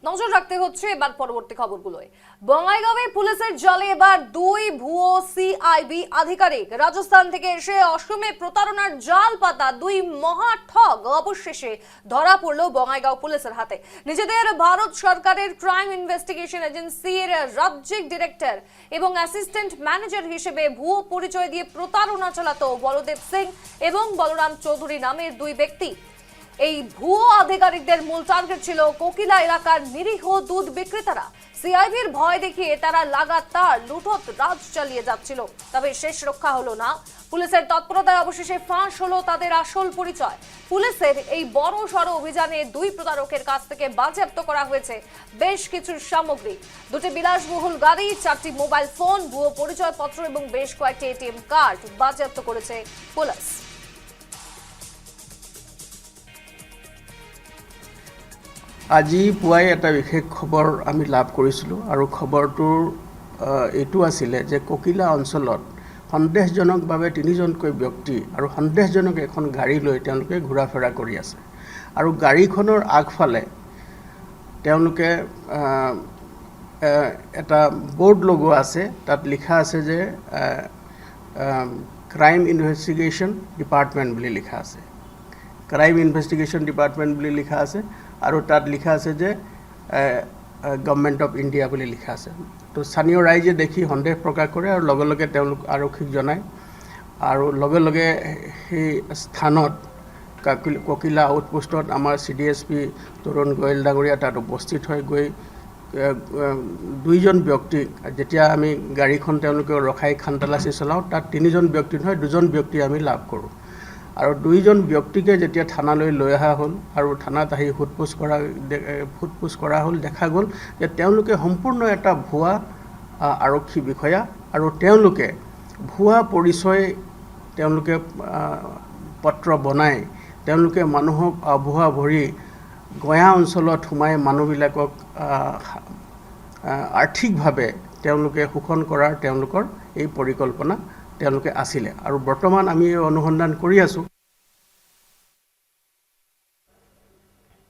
নজর রাখতে হচ্ছে এবার পরবর্তী খবরগুলোয়। বঙ্গাইগাঁওয়ে পুলিশের জালে এবার দুই ভুয়ো সিআইবি আধিকারিক। রাজস্থান থেকে এসে অসমে প্রতারণার জাল পাতা দুই মহা ঠগ অবশেষে ধরা পড়ল বঙ্গাইগাঁও পুলিশের হাতে। নিজেদের ভারত সরকারের ক্রাইম ইনভেস্টিগেশন এজেন্সির রাজ্যিক ডিরেক্টর এবং অ্যাসিস্ট্যান্ট ম্যানেজার হিসেবে ভুয়ো পরিচয় দিয়ে প্রতারণা চালাতো বলদেব সিং এবং বলরাম চৌধুরী নামের দুই ব্যক্তি। এই ভুয়ো আধিকারিকদের মূল টার্গেট ছিল কোকিলা এলাকার নিরীহ দুধ বিক্রেতারা। সিআইবির ভয় দেখিয়ে তারা লাগাতার লুঠত রাজ চালিয়ে যাচ্ছিল, তবে শেষ রক্ষা হলো না। পুলিশের তৎপরতায় অবশেষে ফাঁস হলো তাদের আসল পরিচয়। পুলিশের এই বড় সড় অভিযানে দুই প্রতারকের কাছ থেকে বাজেয়াপ্ত করা হয়েছে বেশ কিছু সামগ্রী। দুটি বিলাসবহুল গাড়ি, 4টি মোবাইল ফোন, ভুয়ো পরিচয়পত্র এবং বেশ কয়েকটি এটিএম কার্ড বাজেয়াপ্ত করেছে পুলিশ। আজি পুৱাই এটা বিশেষ খবৰ আমি লাভ কৰিছিলোঁ আৰু খবৰটোৰ এইটো আছিলে যে কোকিলা অঞ্চলত সন্দেহজনকভাৱে 3জনকৈ ব্যক্তি আৰু সন্দেহজনক এখন গাড়ী লৈ তেওঁলোকে ঘূৰা ফেৰা কৰি আছে আৰু গাড়ীখনৰ আগফালে তেওঁলোকে এটা বোৰ্ড লগোৱা আছে। তাত লিখা আছে যে ক্ৰাইম ইনভেষ্টিগেশ্যন ডিপাৰ্টমেণ্ট বুলি লিখা আছে। ক্ৰাইম ইনভেষ্টিগেশ্যন ডিপাৰ্টমেণ্ট বুলি লিখা আছে আৰু তাত লিখা আছে যে গভৰ্ণমেণ্ট অফ ইণ্ডিয়া বুলি লিখা আছে। তো স্থানীয় ৰাইজে দেখি সন্দেহ প্ৰকাশ কৰে আৰু লগে লগে তেওঁলোক আৰক্ষীক জনায় আৰু লগে লগে সেই স্থানত কোকিলা আউটপোষ্টত আমাৰ CDSP তৰুণ গোয়েল ডাঙৰীয়া তাত উপস্থিত হৈ গৈ দুইজন ব্যক্তিক যেতিয়া আমি গাড়ীখন তেওঁলোকে ৰখাই খানতালাচি চলাওঁ, তাত 3জন ব্যক্তি নহয় 2জন ব্যক্তি আমি লাভ কৰোঁ আৰু 2জন ব্যক্তিকে যেতিয়া থানালৈ লৈ অহা হ'ল আৰু থানাত আহি সোধপোছ কৰা হ'ল, দেখা গ'ল যে তেওঁলোকে সম্পূৰ্ণ এটা ভুৱা আৰক্ষী বিষয়া আৰু তেওঁলোকে ভুৱা পৰিচয় তেওঁলোকে পত্ৰ বনাই তেওঁলোকে মানুহক ভুৱা ভৰি গঞা অঞ্চলত সোমাই মানুহবিলাকক আৰ্থিকভাৱে তেওঁলোকে শোষণ কৰাৰ তেওঁলোকৰ এই পৰিকল্পনা তেওঁলোকে আছিলে আৰু বৰ্তমান আমি অনুসন্ধান কৰি আছোঁ।